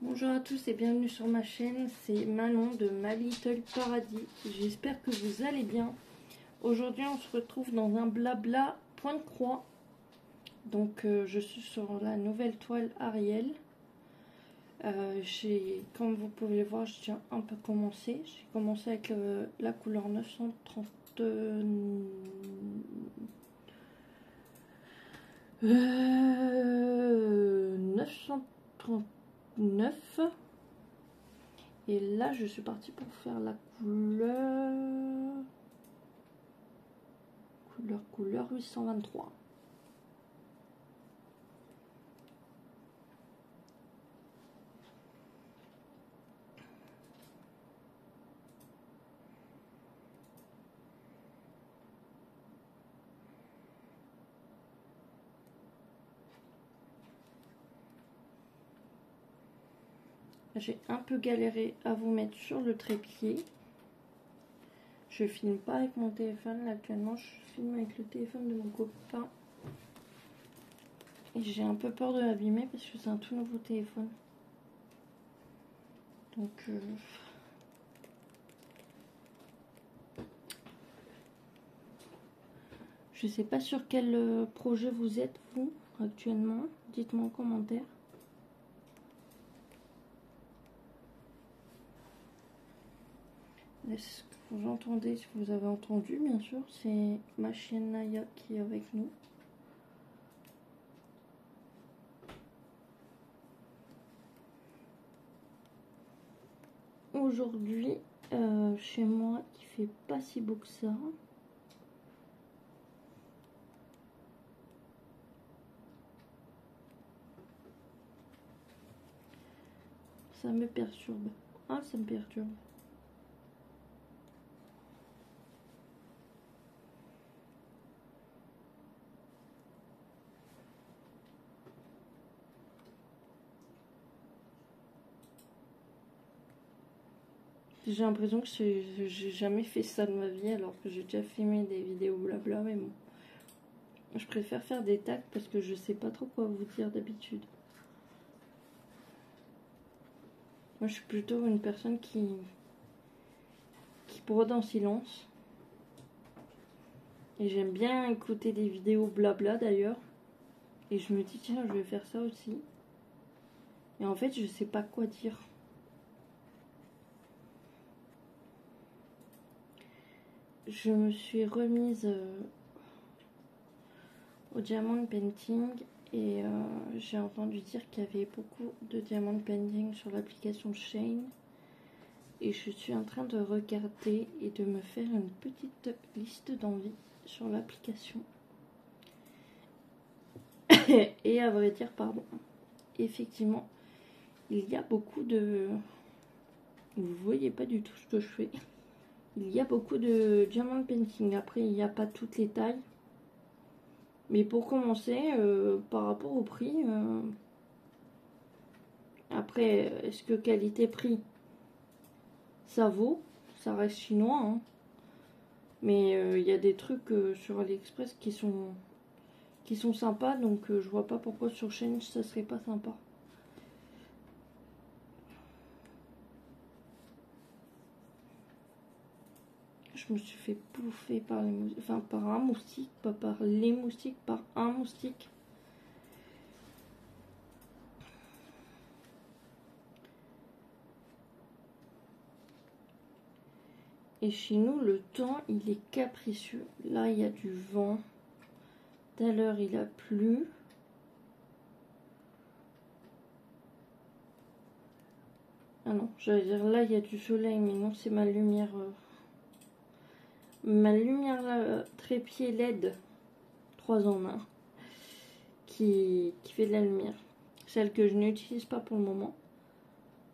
Bonjour à tous et bienvenue sur ma chaîne, c'est Manon de My Little Paradis. J'espère que vous allez bien. Aujourd'hui on se retrouve dans un blabla point de croix. Donc je suis sur la nouvelle toile Ariel. Comme vous pouvez le voir, j'ai déjà un peu commencé. J'ai commencé avec la couleur 939. Et là, je suis partie pour faire la couleur 823. J'ai un peu galéré à vous mettre sur le trépied. Je filme pas avec mon téléphone là actuellement, je filme avec le téléphone de mon copain. Et j'ai un peu peur de l'abîmer parce que c'est un tout nouveau téléphone. Donc je sais pas sur quel projet vous êtes vous actuellement. Dites-moi en commentaire. Est-ce que vous entendez, si vous avez entendu bien sûr, c'est ma chienne Naya qui est avec nous. Aujourd'hui, chez moi, il fait pas si beau que ça. Ça me perturbe. Ah, ça me perturbe. J'ai l'impression que j'ai jamais fait ça de ma vie alors que j'ai déjà filmé des vidéos blabla, mais bon. Je préfère faire des tags parce que je sais pas trop quoi vous dire d'habitude. Moi je suis plutôt une personne qui brode en silence. Et j'aime bien écouter des vidéos blabla d'ailleurs. Et je me dis tiens je vais faire ça aussi. Et en fait je sais pas quoi dire. Je me suis remise au diamond painting et j'ai entendu dire qu'il y avait beaucoup de diamond painting sur l'application Shane et je suis en train de regarder et de me faire une petite liste d'envies sur l'application. Et à vrai dire, pardon, effectivement, il y a beaucoup de... Vous voyez pas du tout ce que je fais. Il y a beaucoup de diamond painting. Après, il n'y a pas toutes les tailles. Mais pour commencer, par rapport au prix, après, est-ce que qualité-prix, ça vaut? Ça reste chinois, hein. Mais il y a des trucs sur AliExpress qui sont sympas, donc je vois pas pourquoi sur Shein ça serait pas sympa. Je me suis fait bouffer par les moustiques, enfin par un moustique, pas par les moustiques, par un moustique. Et chez nous, le temps, il est capricieux. Là, il y a du vent. Tout à l'heure, il a plu. Ah non, j'allais dire là, il y a du soleil, mais non, c'est ma lumière. Ma lumière trépied LED 3 en 1 qui fait de la lumière. Celle que je n'utilise pas pour le moment.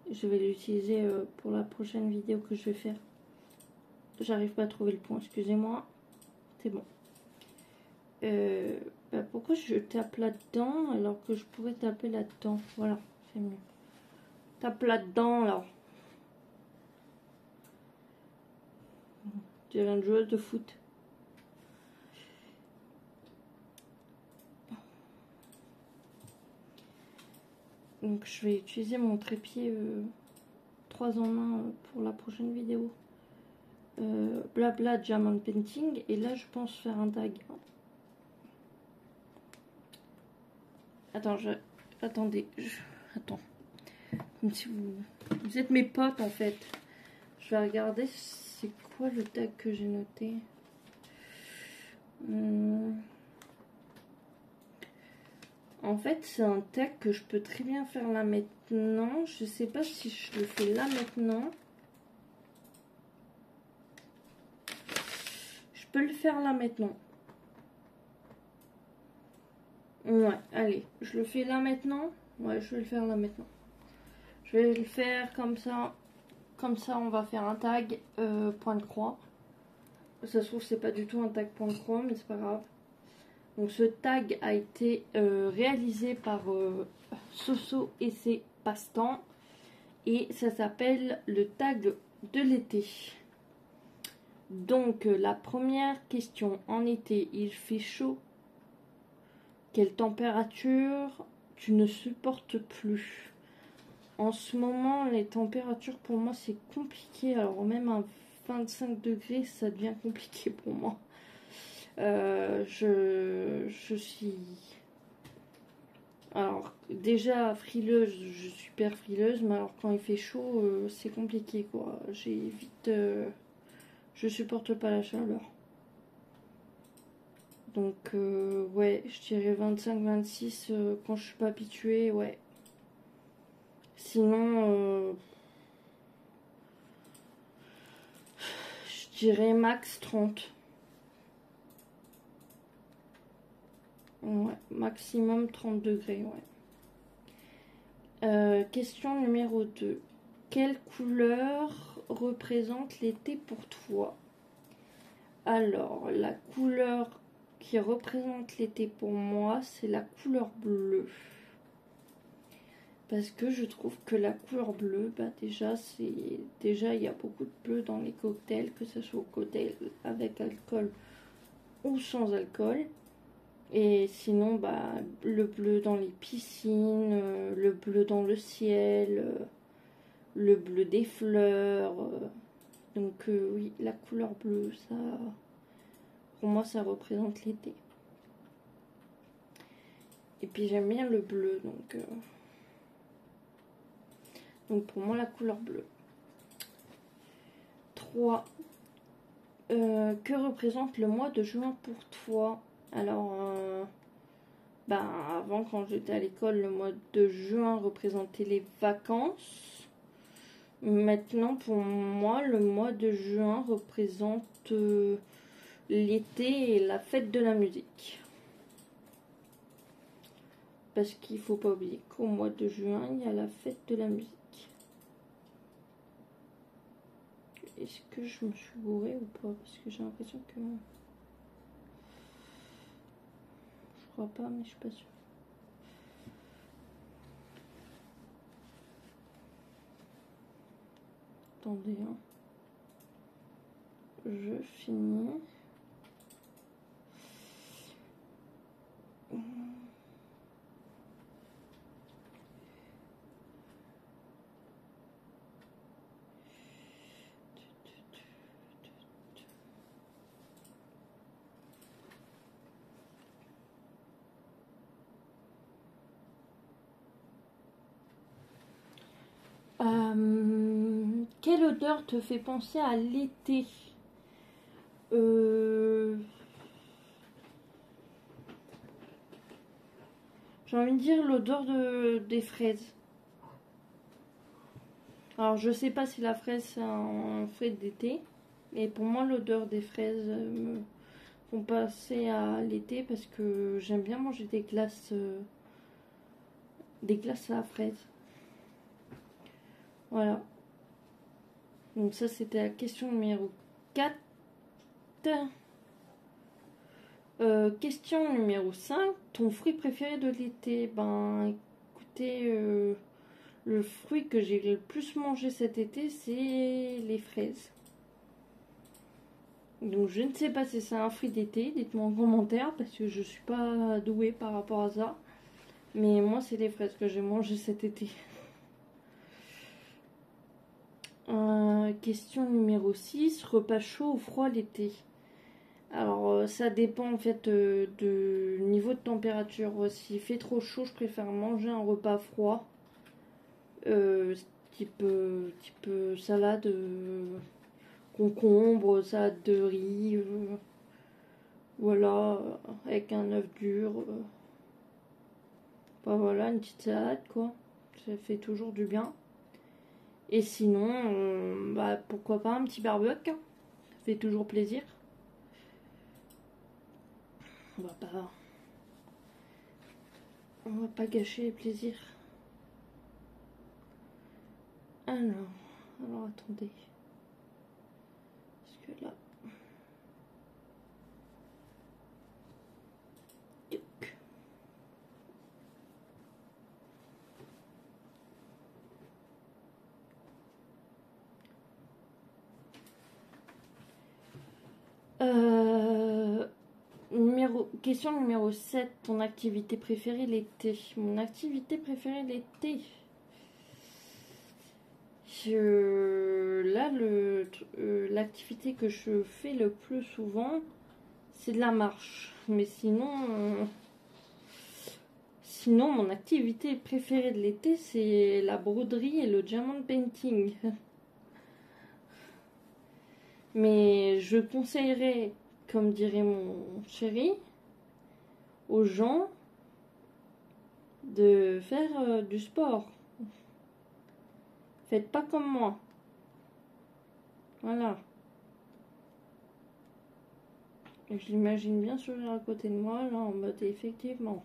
Je vais l'utiliser pour la prochaine vidéo que je vais faire. J'arrive pas à trouver le point, excusez-moi. C'est bon. Pourquoi je tape là-dedans alors que je pourrais taper là-dedans? Voilà, c'est mieux. Tape là-dedans, là. Tu es une joueuse de foot. Donc je vais utiliser mon trépied 3 en 1 pour la prochaine vidéo. Blabla Diamond Painting. Et là je pense faire un tag. Attends, attendez. Attends. Comme si vous êtes mes potes en fait. Je vais regarder c'est quoi le tag que j'ai noté. En fait, c'est un tag que je peux très bien faire là maintenant. Je sais pas si je le fais là maintenant. Je peux le faire là maintenant. Ouais, allez, je le fais là maintenant. Ouais, je vais le faire là maintenant. Je vais le faire comme ça. Comme ça, on va faire un tag point de croix. Ça se trouve, c'est pas du tout un tag point de croix, mais c'est pas grave. Donc ce tag a été réalisé par Soso et ses passe-temps. Et ça s'appelle le tag de l'été. Donc la première question, en été, il fait chaud. Quelle température tu ne supportes plus? En ce moment, les températures pour moi c'est compliqué. Alors même à 25 degrés, ça devient compliqué pour moi. Je suis... Alors déjà frileuse, je suis super frileuse, mais alors quand il fait chaud, c'est compliqué quoi. J'ai vite... je supporte pas la chaleur. Donc ouais, je dirais 25-26 quand je suis pas habituée, ouais. Sinon, je dirais max 30. Ouais, maximum 30 degrés, ouais. Question numéro 2. Quelle couleur représente l'été pour toi? Alors, la couleur qui représente l'été pour moi, c'est la couleur bleue. Parce que je trouve que la couleur bleue, bah déjà il y a beaucoup de bleu dans les cocktails, que ce soit au cocktail avec alcool ou sans alcool. Et sinon, bah le bleu dans les piscines, le bleu dans le ciel, le bleu des fleurs. Donc oui, la couleur bleue, ça, pour moi, ça représente l'été. Et puis j'aime bien le bleu, donc pour moi, la couleur bleue. 3. Que représente le mois de juin pour toi? Alors, avant, quand j'étais à l'école, le mois de juin représentait les vacances. Maintenant, pour moi, le mois de juin représente l'été et la fête de la musique. Parce qu'il ne faut pas oublier qu'au mois de juin, il y a la fête de la musique. Est-ce que je me suis bourrée ou pas? Parce que j'ai l'impression que... Je crois pas, mais je suis pas sûre. Attendez, hein. Je finis. Quelle odeur te fait penser à l'été? J'ai envie de dire l'odeur des fraises. Alors je sais pas si la fraise c'est un fruit d'été, mais pour moi l'odeur des fraises me font passer à l'été parce que j'aime bien manger des glaces à la fraise. Voilà. Donc ça c'était la question numéro 4. Question numéro 5. Ton fruit préféré de l'été? Ben écoutez, le fruit que j'ai le plus mangé cet été, c'est les fraises. Donc je ne sais pas si c'est un fruit d'été, dites-moi en commentaire parce que je suis pas douée par rapport à ça. Mais moi, c'est les fraises que j'ai mangées cet été. Question numéro 6. Repas chaud ou froid l'été? Alors, ça dépend en fait du niveau de température. S'il fait trop chaud, je préfère manger un repas froid. Type salade, concombre, salade de riz. Voilà, avec un œuf dur. Bah voilà, une petite salade quoi. Ça fait toujours du bien. Et sinon, bah pourquoi pas un petit barbecue. Ça fait toujours plaisir. On va pas gâcher les plaisirs. Alors attendez. Parce que là. Question numéro 7. Ton activité préférée l'été? Mon activité préférée l'été. Là, l'activité que je fais le plus souvent, c'est de la marche. Mais sinon, mon activité préférée de l'été, c'est la broderie et le diamond painting. Mais je conseillerais, comme dirait mon chéri, aux gens de faire du sport. Faites pas comme moi. Voilà. Et je l'imagine bien sourire à côté de moi, là, en mode effectivement.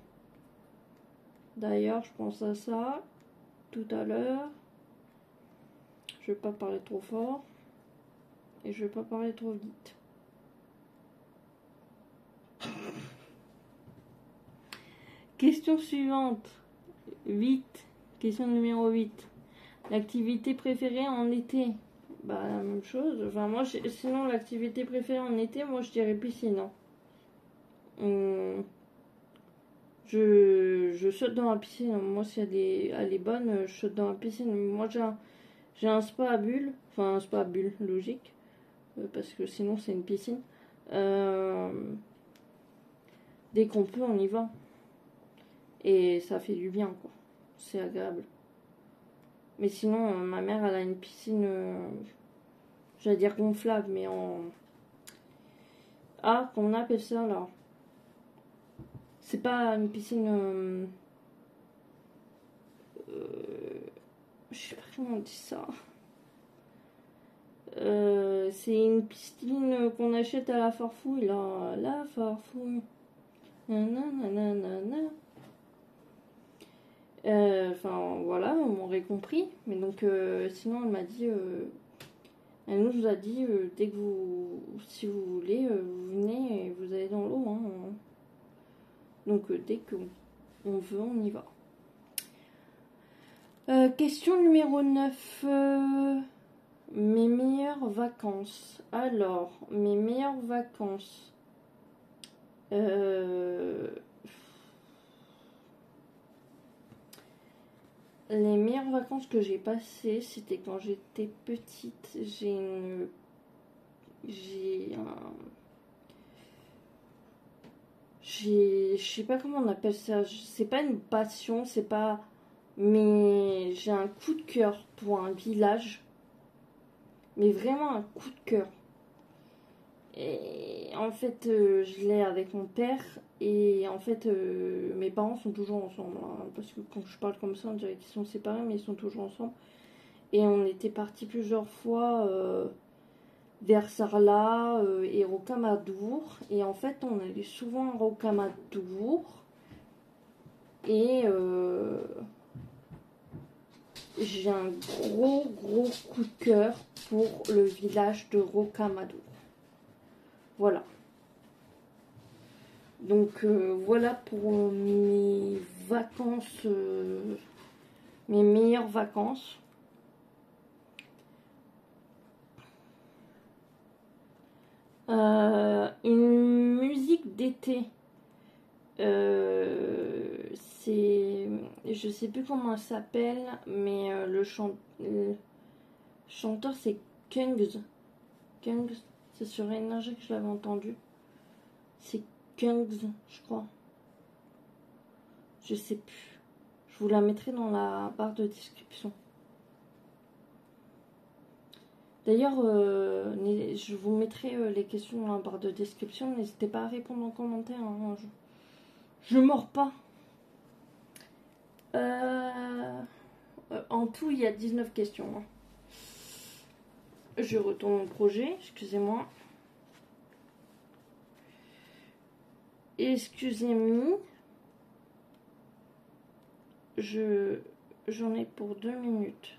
D'ailleurs, je pense à ça tout à l'heure. Je vais pas parler trop fort. Et je vais pas parler trop vite. Question suivante. 8. Question numéro 8. L'activité préférée en été? Bah la même chose. Enfin moi, sinon l'activité préférée en été, moi je dirais piscine. Je saute dans la piscine. Moi si elle est bonne, je saute dans la piscine. Moi j'ai un spa à bulles. Enfin un spa à bulles, logique. Parce que sinon c'est une piscine. Dès qu'on peut, on y va. Et ça fait du bien quoi. C'est agréable. Mais sinon, ma mère, elle a une piscine, j'allais dire gonflable, mais en... Ah, qu'on appelle ça, là. C'est pas une piscine... je sais pas comment on dit ça. C'est une piscine qu'on achète à la Farfouille, là. La Farfouille. Nanana. Enfin, voilà, on m'aurait compris. Mais donc, sinon, elle m'a dit... Elle nous a dit, dès que si vous voulez, vous venez et vous allez dans l'eau. Hein. Donc dès qu'on veut, on y va. Question numéro 9. Mes meilleures vacances. Alors, mes meilleures vacances. Les meilleures vacances que j'ai passées, c'était quand j'étais petite. Je sais pas comment on appelle ça. C'est pas une passion, c'est pas. Mais j'ai un coup de cœur pour un village. Mais vraiment un coup de cœur. Et en fait, je l'ai avec mon père. Et en fait, mes parents sont toujours ensemble. Hein, parce que quand je parle comme ça, on dirait qu'ils sont séparés, mais ils sont toujours ensemble. Et on était partis plusieurs fois vers Sarlat et Rocamadour. Et en fait, on allait souvent à Rocamadour. Et j'ai un gros coup de cœur pour le village de Rocamadour. Voilà. Donc voilà pour mes vacances, mes meilleures vacances. Une musique d'été. C'est... Je sais plus comment elle s'appelle, mais le chanteur c'est Kungs. Kungs, c'est sur Énergie que je l'avais entendu. C'est Kungs, je crois. Je sais plus. Je vous la mettrai dans la barre de description. D'ailleurs, je vous mettrai les questions dans la barre de description. N'hésitez pas à répondre en commentaire. Hein. Je mords pas. En tout, il y a 19 questions. Hein. Je retourne mon projet, excusez-moi. Excusez-moi. J'en ai pour 2 minutes.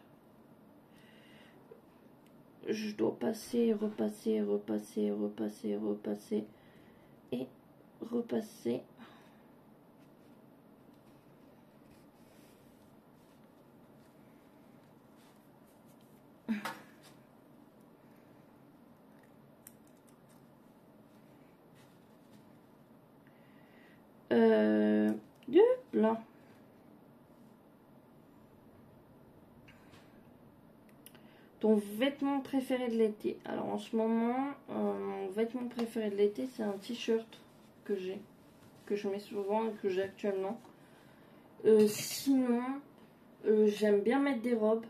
Je dois passer, repasser, repasser, repasser, repasser et repasser. Là. Ton vêtement préféré de l'été. Alors en ce moment, mon vêtement préféré de l'été, c'est un t-shirt que j'ai, que je mets souvent et que j'ai actuellement. Sinon, j'aime bien mettre des robes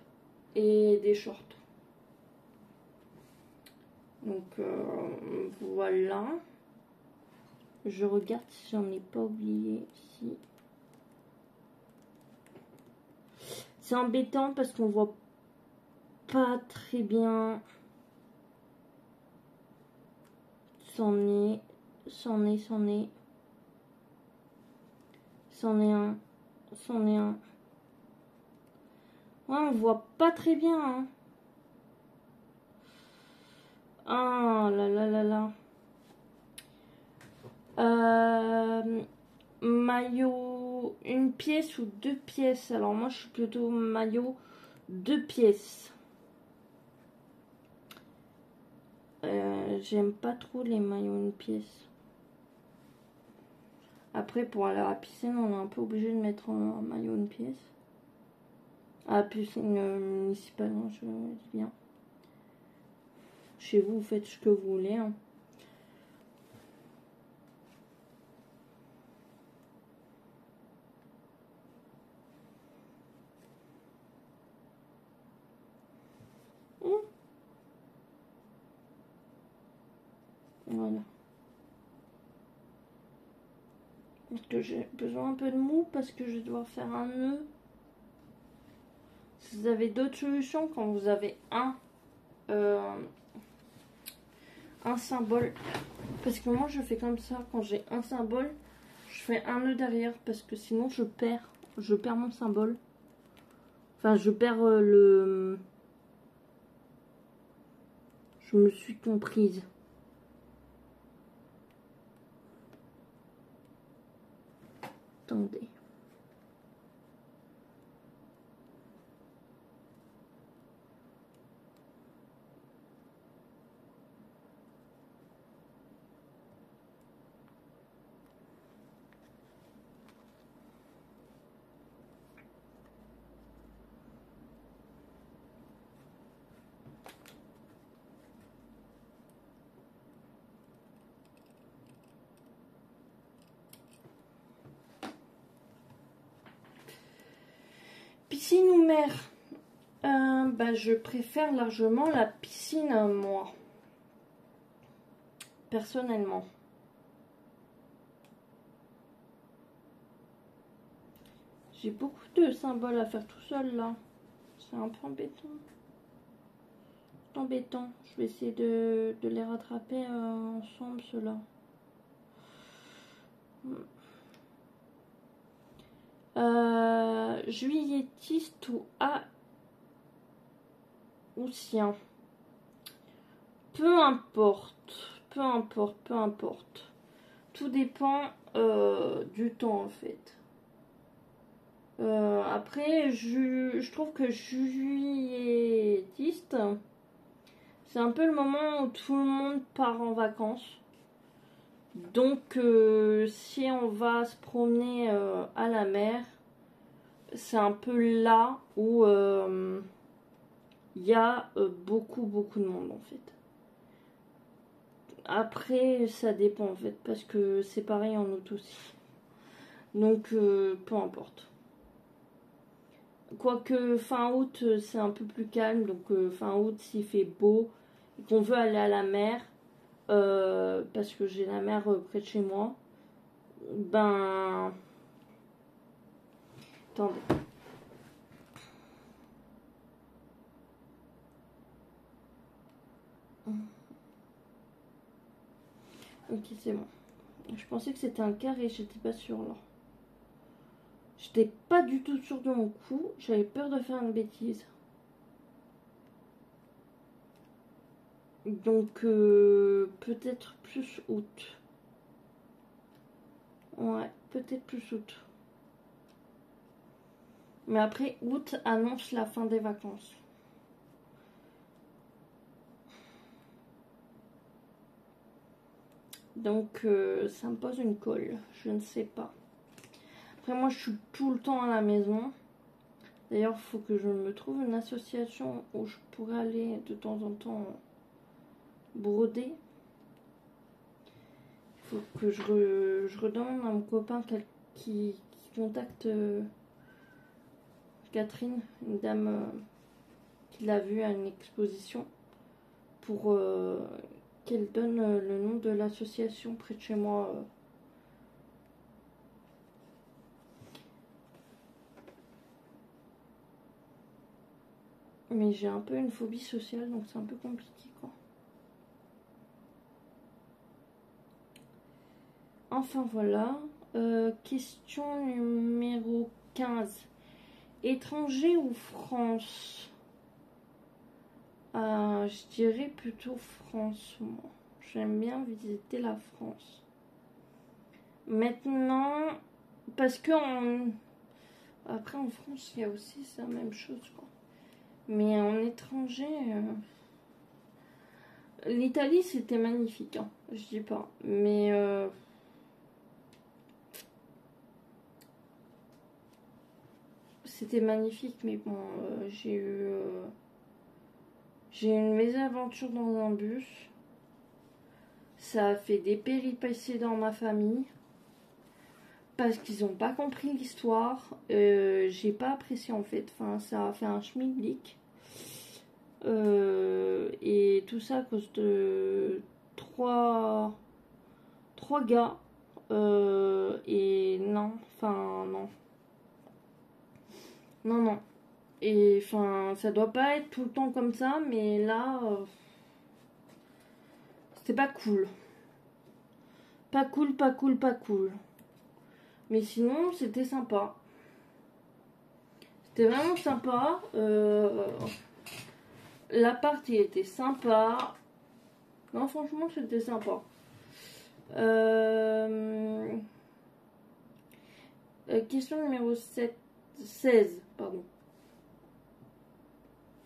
et des shorts. Donc voilà. Je regarde si j'en ai pas oublié. Si. C'est embêtant parce qu'on voit pas très bien. C'en est un. Ouais, on voit pas très bien. Hein. Ah là là là là. Maillot 1 pièce ou 2 pièces. Alors moi je suis plutôt maillot 2 pièces. J'aime pas trop les maillots 1 pièce. Après pour aller à la piscine on est un peu obligé de mettre un maillot 1 pièce. À la piscine municipale, hein, je dis bien. Chez vous, vous faites ce que vous voulez. Hein. Voilà. Parce que j'ai besoin un peu de mou parce que je dois faire un nœud. Si vous avez d'autres solutions quand vous avez un symbole, parce que moi je fais comme ça, quand j'ai un symbole, je fais un nœud derrière parce que sinon je perds mon symbole. Enfin je perds le... Je me suis comprise. Attendez. Piscine ou mer? Bah, je préfère largement la piscine, moi. Personnellement. J'ai beaucoup de symboles à faire tout seul, là. C'est un peu embêtant. C'est embêtant. Je vais essayer de les rattraper ensemble, ceux-là. Juillettiste ou haussien. Peu importe. Peu importe, peu importe. Tout dépend du temps, en fait. Après, je trouve que juillettiste, c'est un peu le moment où tout le monde part en vacances. Donc si on va se promener à la mer, c'est un peu là où il y a beaucoup de monde en fait. Après ça dépend en fait parce que c'est pareil en août aussi. Donc peu importe. Quoique fin août c'est un peu plus calme, donc fin août s'il fait beau et qu'on veut aller à la mer, parce que j'ai la mer près de chez moi, ben... Attendez. Ok, c'est bon. Je pensais que c'était un carré, j'étais pas sûre là. J'étais pas du tout sûre de mon coup, j'avais peur de faire une bêtise. Donc peut-être plus août. Ouais, peut-être plus août. Mais après, août annonce la fin des vacances. Donc ça me pose une colle, je ne sais pas. Après moi je suis tout le temps à la maison. D'ailleurs il faut que je me trouve une association où je pourrais aller de temps en temps broder. Il faut que je redemande à mon copain qui contacte Catherine, une dame qui l'a vue à une exposition, pour qu'elle donne le nom de l'association près de chez moi. Mais j'ai un peu une phobie sociale, donc c'est un peu compliqué quoi. Enfin voilà. Question numéro 15. Étranger ou France? Je dirais plutôt France, moi. J'aime bien visiter la France. Maintenant, parce que après en France, il y a aussi c'est la même chose quoi. Mais en étranger, l'Italie c'était magnifique, hein, je dis pas. Mais c'était magnifique, mais bon, j'ai eu une mésaventure dans un bus. Ça a fait des péripéties dans ma famille. Parce qu'ils n'ont pas compris l'histoire. J'ai pas apprécié en fait. Enfin, ça a fait un schmilblick. Et tout ça à cause de trois gars. Et non, enfin non. Non, non. Et enfin, ça doit pas être tout le temps comme ça, mais là, c'était pas cool. Pas cool, pas cool, pas cool. Mais sinon, c'était sympa. C'était vraiment sympa. L'appart, il était sympa. Non, franchement, c'était sympa. Question numéro 16. Pardon.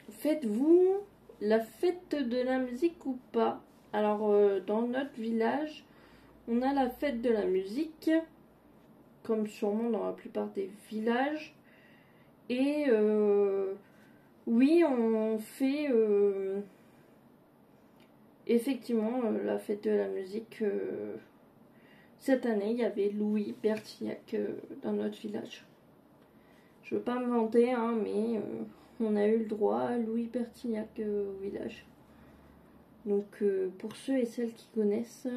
Faites-vous la fête de la musique ou pas? Alors, dans notre village, on a la fête de la musique, comme sûrement dans la plupart des villages. Et oui, on fait effectivement la fête de la musique. Cette année, il y avait Louis Bertignac dans notre village. Je veux pas me vanter, hein, mais on a eu le droit à Louis Bertignac au village. Donc pour ceux et celles qui connaissent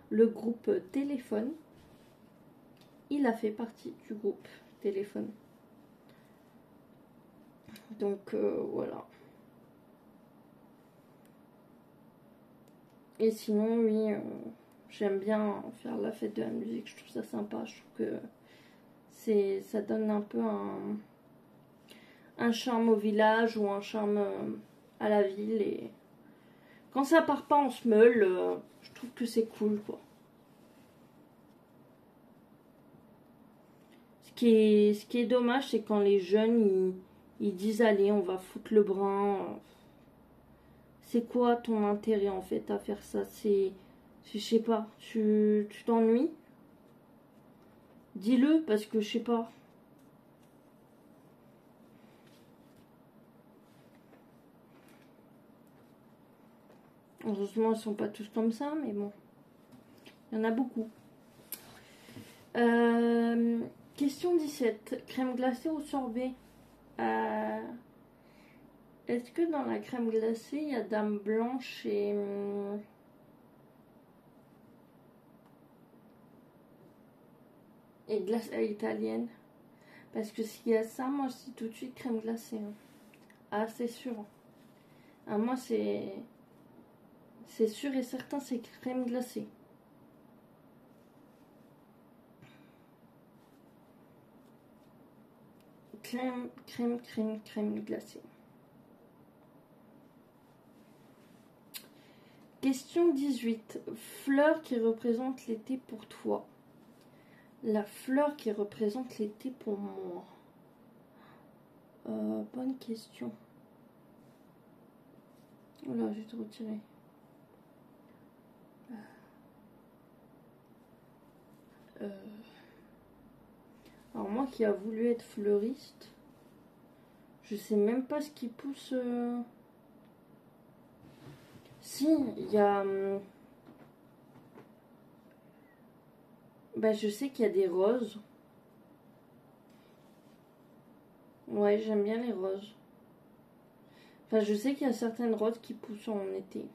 le groupe Téléphone, il a fait partie du groupe Téléphone. Donc voilà. Et sinon, oui, j'aime bien faire la fête de la musique. Je trouve ça sympa. Je trouve que ça donne un peu un charme au village ou un charme à la ville. Et quand ça part pas en smeule, je trouve que c'est cool, quoi. Ce qui est dommage, c'est quand les jeunes, ils disent, allez, on va foutre le brin. C'est quoi ton intérêt, en fait, à faire ça? Je sais pas, tu t'ennuies? Dis-le parce que je sais pas. Heureusement, ils sont pas tous comme ça, mais bon. Il y en a beaucoup. Question 17. Crème glacée ou sorbet? Est-ce que dans la crème glacée, il y a dame blanche et glace à l'italienne? Parce que s'il y a ça, moi, c'est tout de suite crème glacée. Hein. Ah, c'est sûr. Ah, moi, c'est sûr et certain, c'est crème glacée. Crème glacée. Question 18. Fleur qui représente l'été pour toi. La fleur qui représente l'été pour moi. Bonne question. Oula, je vais te retirer. Alors moi qui a voulu être fleuriste, je sais même pas ce qui pousse. Si, il y a... Bah, je sais qu'il y a des roses. Ouais, j'aime bien les roses. Enfin, je sais qu'il y a certaines roses qui poussent en été.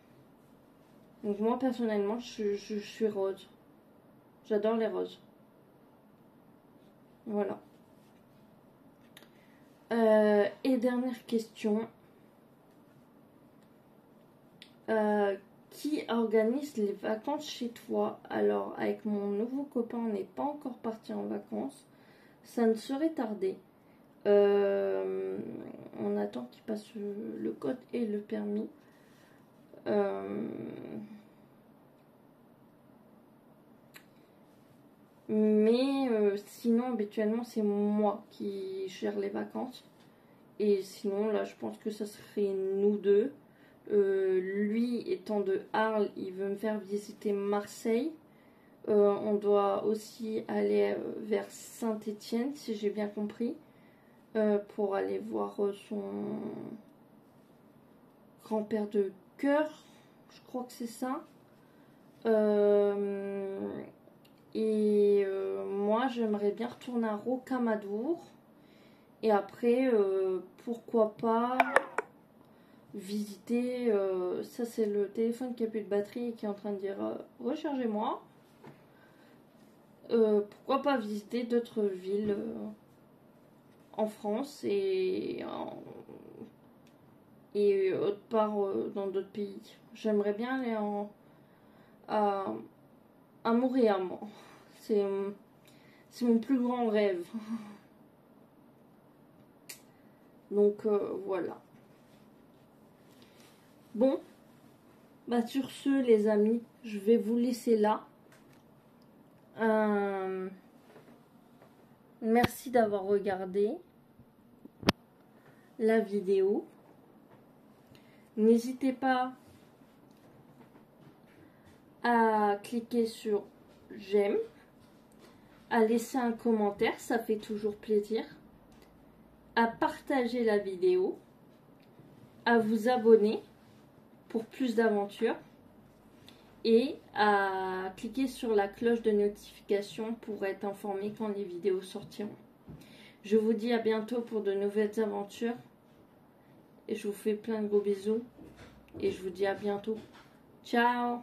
Donc moi, personnellement, je suis rose. J'adore les roses. Voilà. Et dernière question. Qui organise les vacances chez toi? Alors, avec mon nouveau copain, on n'est pas encore parti en vacances. Ça ne serait tardé. On attend qu'il passe le code et le permis. Mais sinon, habituellement, c'est moi qui gère les vacances. Et sinon, là, je pense que ça serait nous deux. Lui, étant de Arles, il veut me faire visiter Marseille. On doit aussi aller vers Saint-Étienne, si j'ai bien compris, pour aller voir son grand-père de cœur. Je crois que c'est ça. Et moi, j'aimerais bien retourner à Rocamadour. Et après, pourquoi pas visiter... ça, c'est le téléphone qui a plus de batterie et qui est en train de dire rechargez-moi. Pourquoi pas visiter d'autres villes en France et autre part dans d'autres pays. J'aimerais bien aller à Montréal, moi. C'est mon plus grand rêve. Donc voilà. Bon, bah sur ce les amis, je vais vous laisser là. Merci d'avoir regardé la vidéo. N'hésitez pas à cliquer sur j'aime, à laisser un commentaire, ça fait toujours plaisir, à partager la vidéo, à vous abonner pour plus d'aventures et à cliquer sur la cloche de notification pour être informé quand les vidéos sortiront. Je vous dis à bientôt pour de nouvelles aventures et je vous fais plein de gros bisous et je vous dis à bientôt. Ciao!